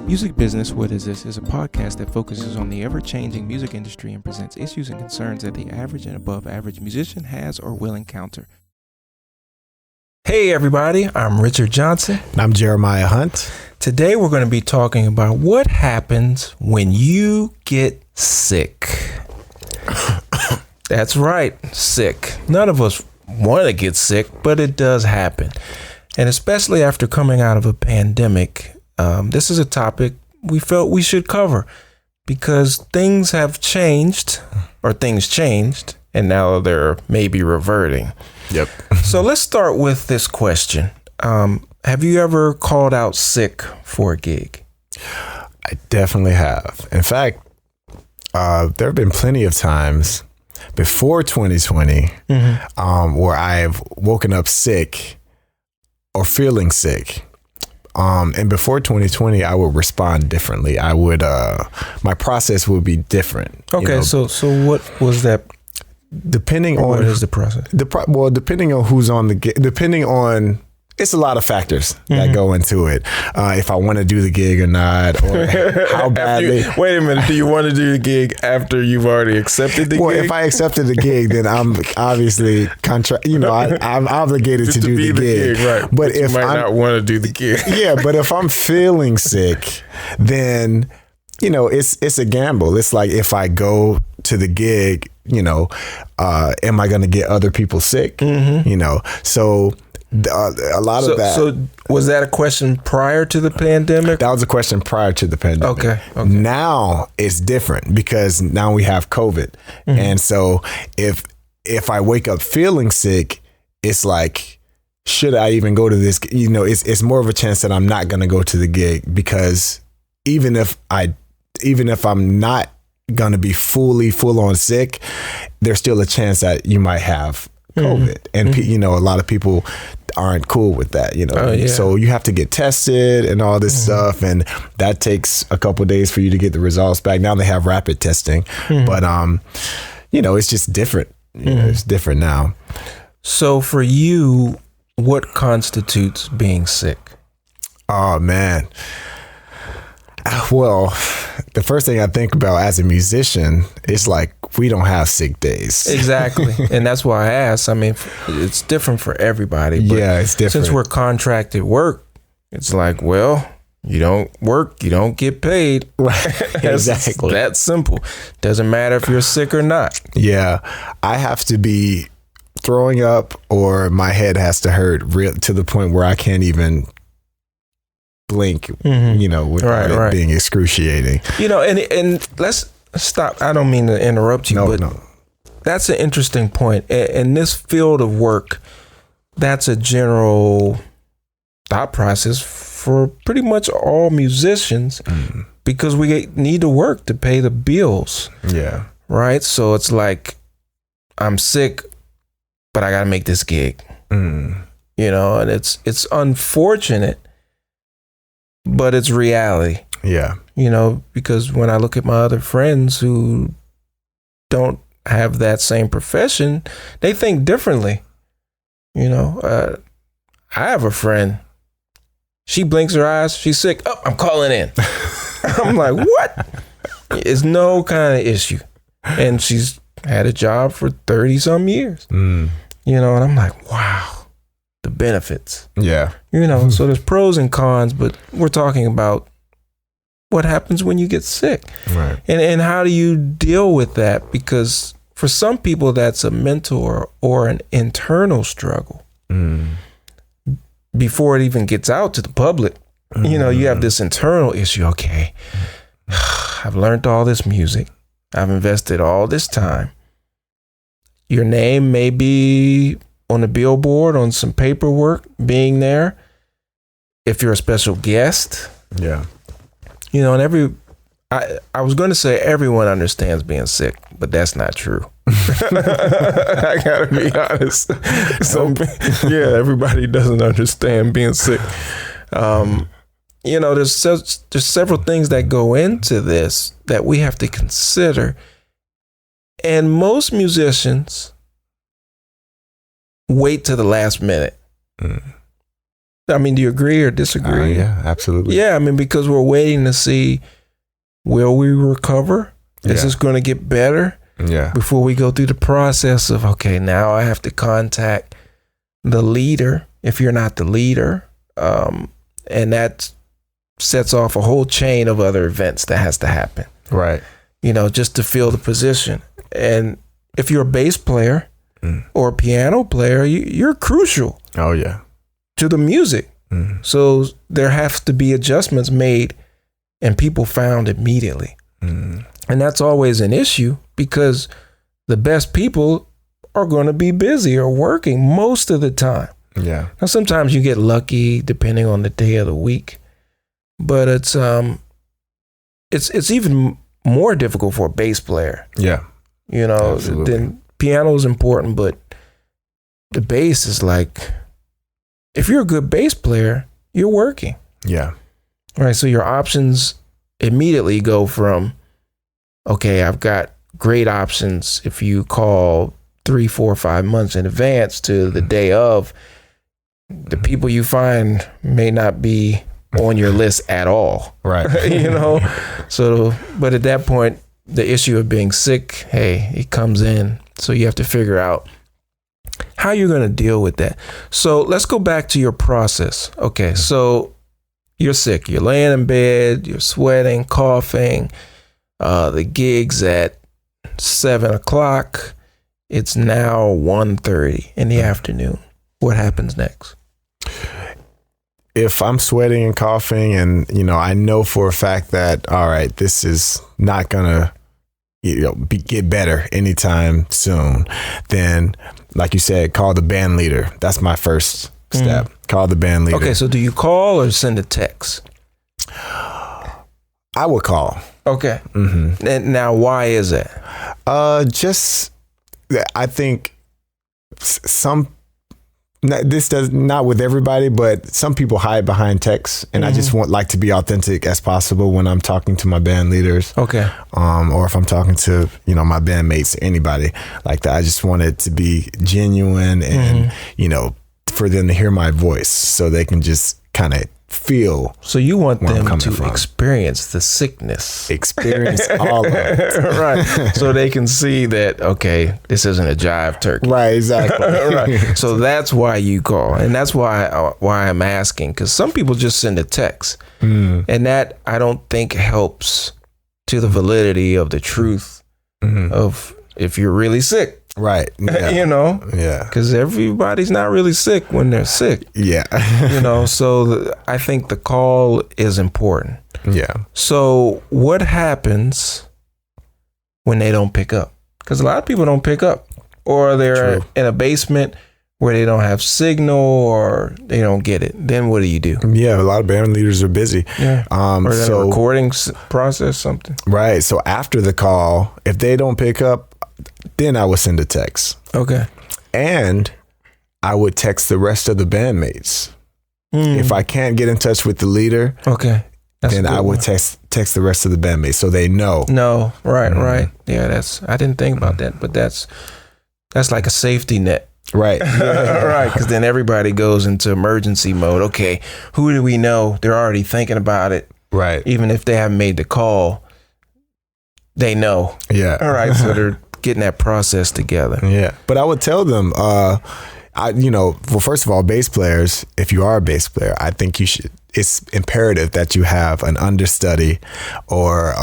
Music Business, What Is This? Is a podcast that focuses on the ever-changing music industry and presents issues and concerns that the average and above average musician has or will encounter. Hey everybody, I'm Richard Johnson. And I'm Jeremiah Hunt. Today we're going to be talking about what happens when you get sick. That's right, sick. None of us want to get sick, but it does happen. And especially after coming out of a pandemic, this is a topic we felt we should cover because things have changed, or things changed, and now they're maybe reverting. Yep. So let's start with this question. Have you ever called out sick for a gig? I definitely have. In fact, there have been plenty of times before 2020 where I've woken up sick or feeling sick. And before 2020, I would respond differently. I would, my process would be different. Okay, so what was that? Depending on what is the process? Depending on who's on the gig, it's a lot of factors that go into it. If I want to do the gig or not, or how badly. Wait a minute. Do you want to do the gig after you've already accepted the gig? Well, if I accepted the gig, then I'm obviously I'm obligated to do the gig. Right. But if you might not want to do the gig. Yeah, but if I'm feeling sick, then it's a gamble. It's like if I go to the gig, am I going to get other people sick? So. A lot of that. So was that a question prior to the pandemic? That was a question prior to the pandemic. Okay. Now it's different because now we have COVID. And so if I wake up feeling sick, it's like, should I even go to this? It's more of a chance that I'm not going to go to the gig because even if I'm not going to be full on sick, there's still a chance that you might have COVID. And a lot of people aren't cool with that, So you have to get tested and all this stuff, and that takes a couple of days for you to get the results back. Now they have rapid testing, but it's just different. It's different now. So for you, what constitutes being sick? Oh man. Well, the first thing I think about as a musician is like, we don't have sick days. Exactly. And that's why I asked. I mean, it's different for everybody. But yeah, it's different. Since we're contracted work, it's like, well, you don't work, you don't get paid. Right. Exactly. It's that simple. Doesn't matter if you're sick or not. Yeah. I have to be throwing up or my head has to hurt to the point where I can't even blink, without it being excruciating. And let's stop. I don't mean to interrupt you, but that's an interesting point. In this field of work, that's a general thought process for pretty much all musicians because we need to work to pay the bills. Yeah. Right? So it's like, I'm sick, but I got to make this gig. And it's unfortunate, but it's reality. Yeah. Because when I look at my other friends who don't have that same profession, they think differently. I have a friend. She blinks her eyes. She's sick. Oh, I'm calling in. I'm like, what? It's no kind of issue. And she's had a job for 30 some years. And I'm like, wow. The benefits. Yeah. So there's pros and cons, but we're talking about what happens when you get sick. Right. And how do you deal with that? Because for some people, that's a mental or an internal struggle. Before it even gets out to the public, you have this internal issue. Okay, I've learned all this music. I've invested all this time. Your name may be on the billboard, on some paperwork, being there. If you're a special guest. Yeah. And I was going to say everyone understands being sick, but that's not true. I gotta be honest. Everybody doesn't understand being sick. There's several things that go into this that we have to consider. And most musicians wait to the last minute. I mean, do you agree or disagree? Yeah, absolutely. Yeah, I mean, because we're waiting to see, will we recover? Is Yeah. this going to get better? Yeah. Before we go through the process of, okay, now I have to contact the leader if you're not the leader. And that sets off a whole chain of other events that has to happen, Right. you know, just to fill the position. And if you're a bass player or a piano player, you're crucial Oh, yeah. to the music. So there has to be adjustments made and people found immediately. And that's always an issue because the best people are going to be busy or working most of the time. Yeah. Now, sometimes you get lucky depending on the day of the week, but it's even more difficult for a bass player. Yeah. You know, Absolutely. then piano is important, but the bass is like, if you're a good bass player, you're working. Yeah. Right. So your options immediately go from, okay, I've got great options if you call 3, 4, 5 months in advance to the day of. The people you find may not be on your list at all. Right. You know? So, but at that point, the issue of being sick, hey, it comes in. So you have to figure out how you're going to deal with that. So let's go back to your process. Okay. So you're sick. You're laying in bed. You're sweating, coughing. The gig's at 7 o'clock. It's now 1:30 in the afternoon. What happens next? If I'm sweating and coughing and, you know, I know for a fact that, all right, this is not going to, get better anytime soon, then, like you said, call the band leader. That's my first step. Call the band leader. Okay, so do you call or send a text? I would call. Okay. And now, why is that? I think this does not with everybody, but some people hide behind text, and I just like to be authentic as possible when I'm talking to my band leaders. Okay. Or if I'm talking to, my bandmates, anybody like that. I just want it to be genuine and, for them to hear my voice so they can just kind of feel. So you want them to from. experience the sickness. Experience all of it. Right. So they can see that, okay, this isn't a jive turkey. Right, exactly. Right. So that's why you call. And that's why I'm asking, because some people just send a text. And that I don't think helps to the validity of the truth of if you're really sick. Right. Yeah. Yeah. Because everybody's not really sick when they're sick. Yeah. So I think the call is important. Yeah. So what happens when they don't pick up? Because a lot of people don't pick up, or they're in a basement where they don't have signal, or they don't get it. Then what do you do? Yeah, a lot of band leaders are busy. Yeah. Or so a recording process, something. Right. So after the call, if they don't pick up, then I would send a text. Okay. And I would text the rest of the bandmates. If I can't get in touch with the leader, okay, then I would text the rest of the bandmates so they know. No, right. Yeah, I didn't think about that, but that's like a safety net. Right. Right, because then everybody goes into emergency mode. Okay, who do we know? They're already thinking about it. Right. Even if they haven't made the call, they know. Yeah. All right, so they're getting that process together. Yeah. But I would tell them, first of all, bass players, if you are a bass player, I think it's imperative that you have an understudy or,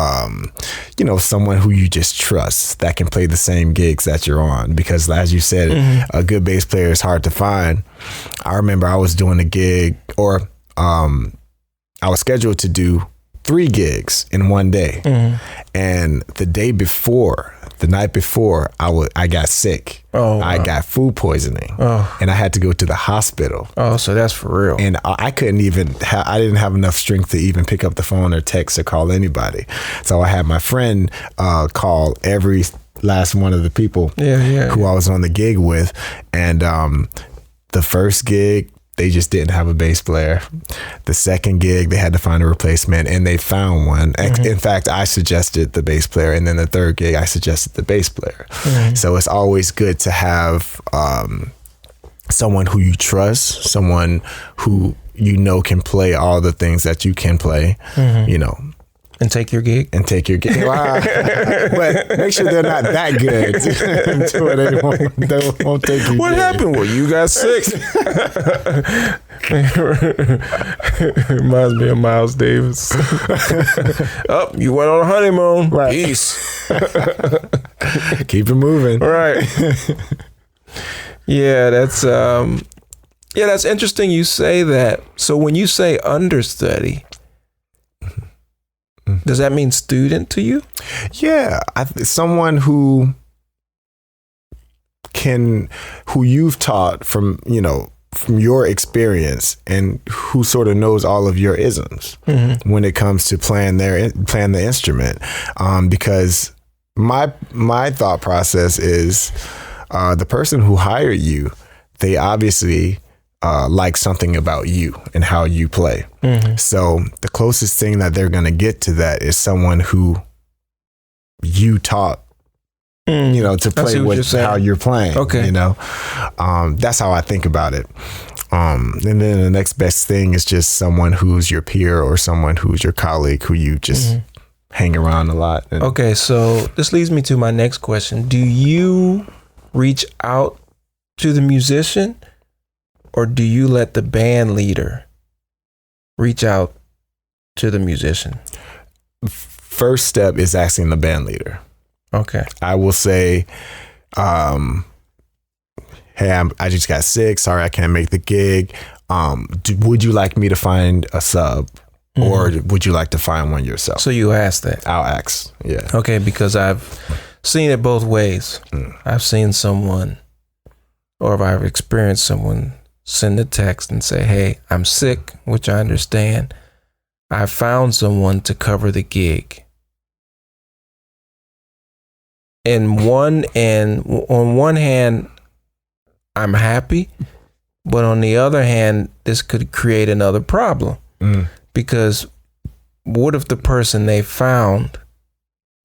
someone who you just trust that can play the same gigs that you're on. Because as you said, a good bass player is hard to find. I remember I was doing a gig I was scheduled to do 3 gigs in one day. And the night before, I got sick. I got food poisoning. And I had to go to the hospital. So that's for real. And I couldn't even, I didn't have enough strength to even pick up the phone or text or call anybody. So I had my friend call every last one of the people who I was on the gig with. And the first gig, they just didn't have a bass player. The second gig, they had to find a replacement, and they found one. In fact, I suggested the bass player, and then the third gig, I suggested the bass player. So it's always good to have someone who you trust, someone who you know can play all the things that you can play, you know. And take your gig. Wow. But make sure they're not that good to it. They won't take your What gig. happened? Well, you got sick. Reminds me of Miles Davis. Oh, you went on a honeymoon. Right. Peace. Keep it moving. Right. Yeah, that's interesting you say that. So when you say understudy, does that mean student to you? Yeah, someone who you've taught from your experience and who sort of knows all of your isms when it comes to playing the instrument. Because my thought process is the person who hired you, they obviously like something about you and how you play. So the closest thing that they're going to get to that is someone who you taught, to play with how you're playing. Okay. That's how I think about it. And then the next best thing is just someone who's your peer or someone who's your colleague who you just hang around a lot. Okay. So this leads me to my next question. Do you reach out to the musician, or do you let the band leader reach out to the musician? First step is asking the band leader. Okay. I will say, hey, I just got sick. Sorry, I can't make the gig. Would you like me to find a sub, or would you like to find one yourself? So you ask that. I'll ask. Yeah. Okay, because I've seen it both ways. I've seen someone, or if I've experienced someone, send a text and say, hey, I'm sick, which I understand. I found someone to cover the gig. On one hand, I'm happy, but on the other hand, this could create another problem. Because what if the person they found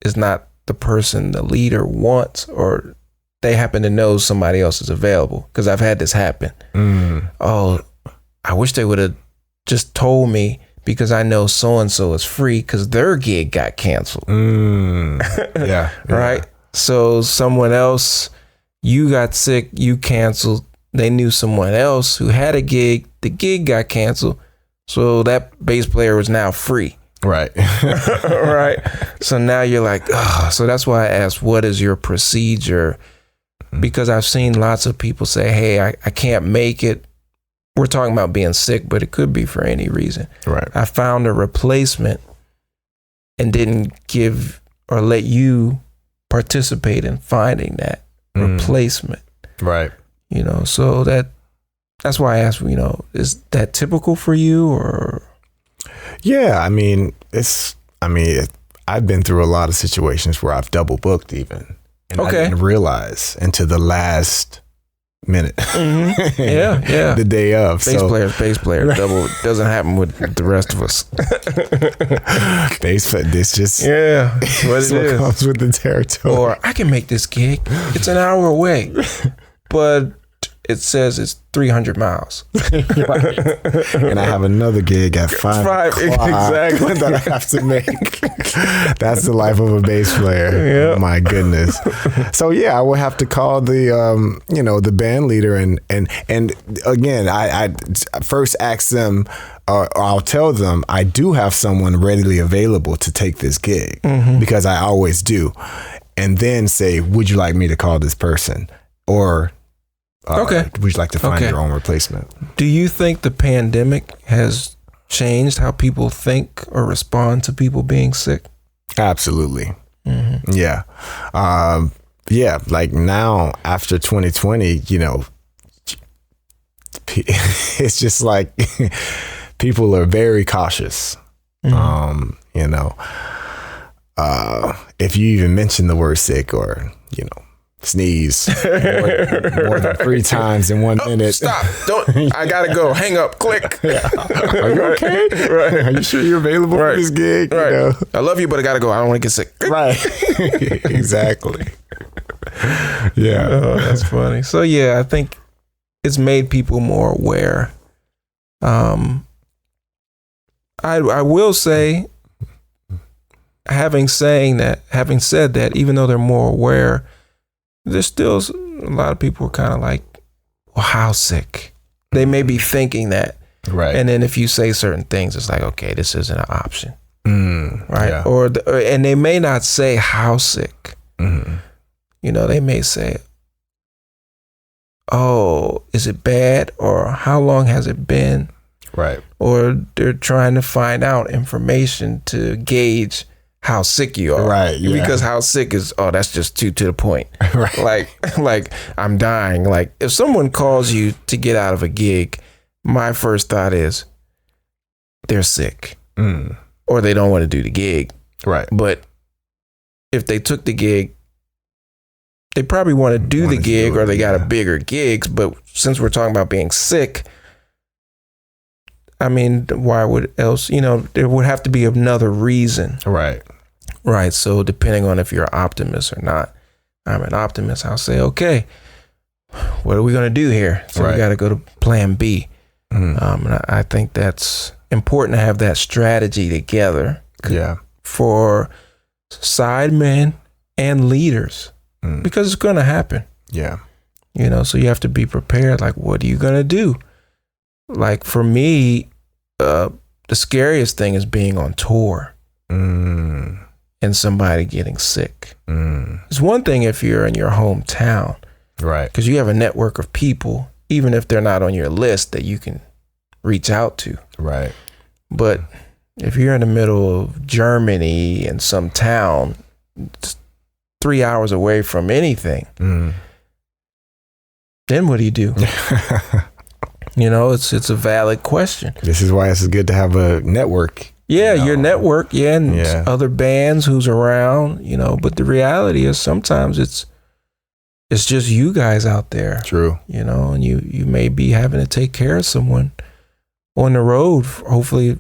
is not the person the leader wants, or they happen to know somebody else is available? Because I've had this happen. Oh, I wish they would have just told me, because I know so-and-so is free because their gig got canceled. Yeah. Right? So someone else, you got sick, you canceled. They knew someone else who had a gig. The gig got canceled. So that bass player was now free. Right. Right. So now you're like, oh. So that's why I asked, what is your procedure? Because I've seen lots of people say, hey, I can't make it. We're talking about being sick, but it could be for any reason. Right. I found a replacement and didn't give or let you participate in finding that replacement. Right. So that's why I asked, is that typical for you, or? Yeah. I've been through a lot of situations where I've double booked even. And I didn't realize until the last minute. Yeah. The day of. Bass player. Double doesn't happen with the rest of us. Bass player, this just what it is. Comes with the territory. Or I can make this gig. It's an hour away, but it says it's 300 miles. Right. And I have another gig at 5 exactly that I have to make. That's the life of a bass player. Yep. My goodness. So yeah, I will have to call the band leader and again, I first ask them, I'll tell them I do have someone readily available to take this gig, because I always do, and then say, would you like me to call this person, or would you like to find your own replacement? Do you think the pandemic has changed how people think or respond to people being sick? Absolutely. Yeah. Like now after 2020, it's just like people are very cautious. If you even mention the word sick or, sneeze more than 3 times in 1 minute. Stop. Don't. I gotta go. Hang up. Click. Are you okay? Right. Are you sure you're available for this gig? Right. I love you, but I gotta go. I don't want to get sick. Right. Exactly. Yeah. Oh, that's funny. So yeah, I think it's made people more aware I will say, having said that, even though they're more aware, there's still a lot of people are kind of like, well, how sick? They may be thinking that. Right. And then if you say certain things, it's like, okay, this isn't an option. Right. Yeah. And they may not say how sick. Mm-hmm. You know, they may say, oh, is it bad? Or how long has it been? Right. Or they're trying to find out information to gauge how sick you are. Right. Yeah. Because how sick is, oh, that's just too to the point. Right. Like I'm dying. Like if someone calls you to get out of a gig, my first thought is they're sick or they don't want to do the gig. Right. But if they took the gig, they probably want to do the gig or they got a bigger gigs. But since we're talking about being sick, I mean, why would else, you know, there would have to be another reason. Right. Right. So depending on if you're an optimist or not, I'm an optimist. I'll say, okay, what are we going to do here? So we got to go to plan B. And I think that's important to have that strategy together. Yeah. For sidemen and leaders, because it's going to happen. Yeah. You know, so you have to be prepared. Like, what are you going to do? Like for me, the scariest thing is being on tour and somebody getting sick. It's one thing if you're in your hometown, right? Because you have a network of people, even if they're not on your list, that you can reach out to. Right. But if you're in the middle of Germany in some town, 3 hours away from anything, then what do you do? You know, it's a valid question. This is why it's good to have a network. Yeah, your network, and other bands who's around, you know, but the reality is sometimes it's just you guys out there. True. You know, and you may be having to take care of someone on the road, hopefully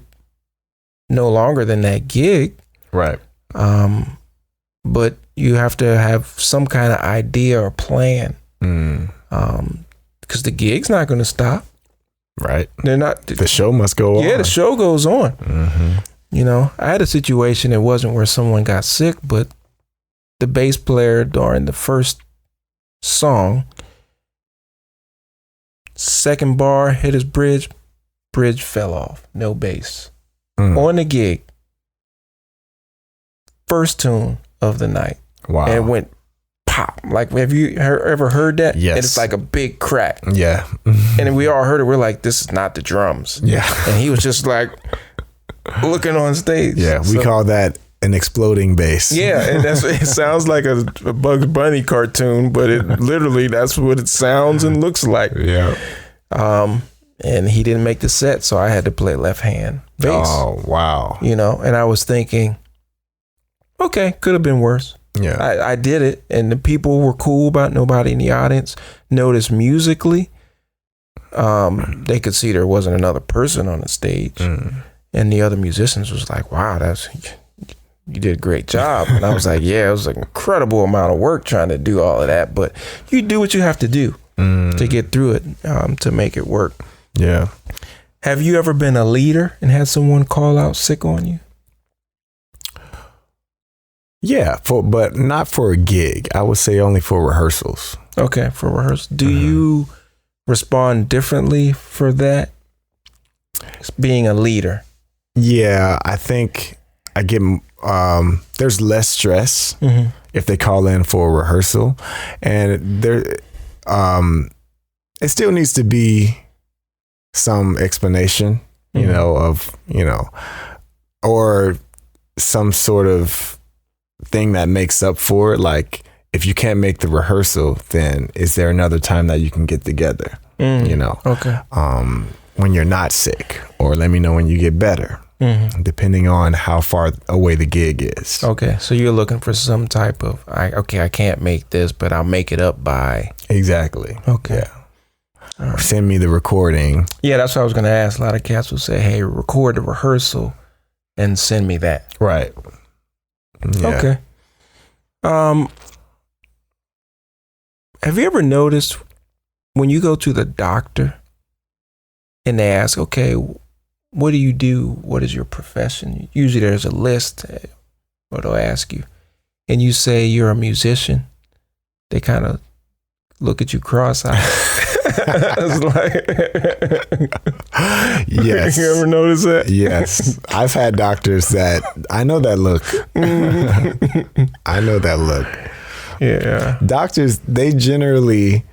no longer than that gig. Right. But you have to have some kind of idea or plan. Because the gig's not going to stop. Right. They're not. The show must go on. Yeah, the show goes on. You know, I had a situation that wasn't where someone got sick, but the bass player during the first song, second bar hit his bridge fell off, no bass. On the gig, first tune of the night. Wow. And it went pop. Like, have you ever heard that? Yes. And it's like a big crack. Yeah. And we all heard it. We're like, this is not the drums. Yeah. And he was just like looking on stage. Yeah. We call that an exploding bass. Yeah. And it sounds like a Bugs Bunny cartoon, but literally that's what it sounds and looks like. Yeah. And he didn't make the set, so I had to play left hand bass. Oh, wow. You know, and I was thinking, okay, could have been worse. Yeah. I did it, and the people were cool about it. Nobody in the audience noticed musically. They could see there wasn't another person on the stage. And the other musicians was like, wow, you did a great job. And I was like, yeah, it was an incredible amount of work trying to do all of that. But you do what you have to do to get through it, to make it work. Yeah. Have you ever been a leader and had someone call out sick on you? Yeah, but not for a gig. I would say only for rehearsals. Okay, for rehearsal. Do you respond differently for that? Being a leader. Yeah, I think I get there's less stress if they call in for a rehearsal, and there it still needs to be some explanation, you know, of, you know, or some sort of thing that makes up for it. Like, if you can't make the rehearsal, then is there another time that you can get together? You know, okay. When you're not sick, or let me know when you get better, depending on how far away the gig is. Okay, so you're looking for some type of, I can't make this, but I'll make it up by. Exactly. Okay. Yeah. Or send me the recording. Yeah, that's what I was going to ask. A lot of cats will say, hey, record the rehearsal and send me that. Right. Yeah. Okay. Have you ever noticed when you go to the doctor and they ask, okay, what do you do? What is your profession? Usually there's a list, or they'll ask you, and you say you're a musician. They kind of look at you cross-eyed. It's like, yes. You ever notice that? Yes. I've had doctors that, I know that look. I know that look. Yeah. Doctors, they generally,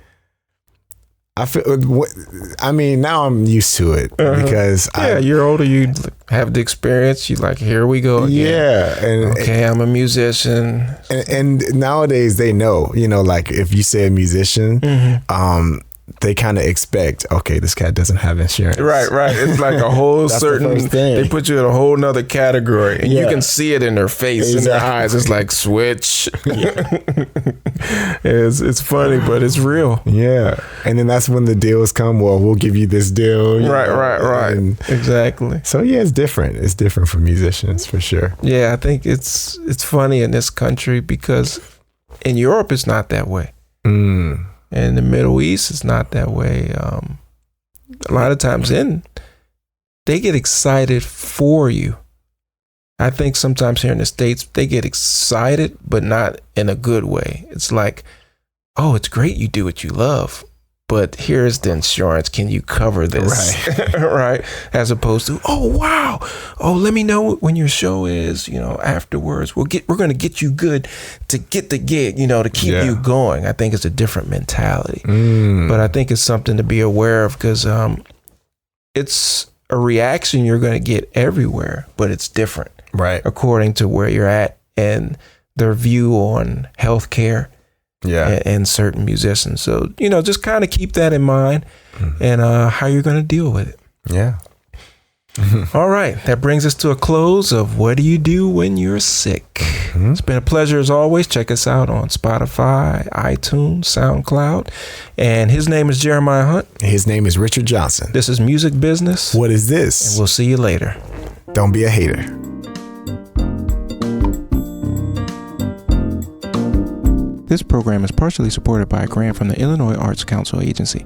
now I'm used to it because you're older, you have the experience. You like, here we go again. Yeah. And, okay, I'm a musician. And nowadays they know, like if you say a musician, they kind of expect, okay, this cat doesn't have insurance. Right. It's like a whole certain, they put you in a whole nother category, and you can see it in their face, in their eyes. It's like, switch. It's funny, but it's real. Yeah. And then that's when the deals come. Well, we'll give you this deal. Right. Exactly. So yeah, it's different. It's different for musicians for sure. Yeah, I think it's funny in this country because in Europe it's not that way. In the Middle East, it's not that way. A lot of times they get excited for you. I think sometimes here in the States, they get excited, but not in a good way. It's like, oh, it's great you do what you love, but here's the insurance. Can you cover this? Right. As opposed to, oh, wow. Oh, let me know when your show is, afterwards. We're going to get you good to get the gig, to keep you going. I think it's a different mentality, but I think it's something to be aware of because it's a reaction you're going to get everywhere, but it's different. Right. According to where you're at and their view on healthcare. And certain musicians. So, just kind of keep that in mind and how you're going to deal with it. Yeah. All right. That brings us to a close of What Do You Do When You're Sick? It's been a pleasure as always. Check us out on Spotify, iTunes, SoundCloud. And his name is Jeremiah Hunt. His name is Richard Johnson. This is Music Business. What is this? And we'll see you later. Don't be a hater. This program is partially supported by a grant from the Illinois Arts Council Agency.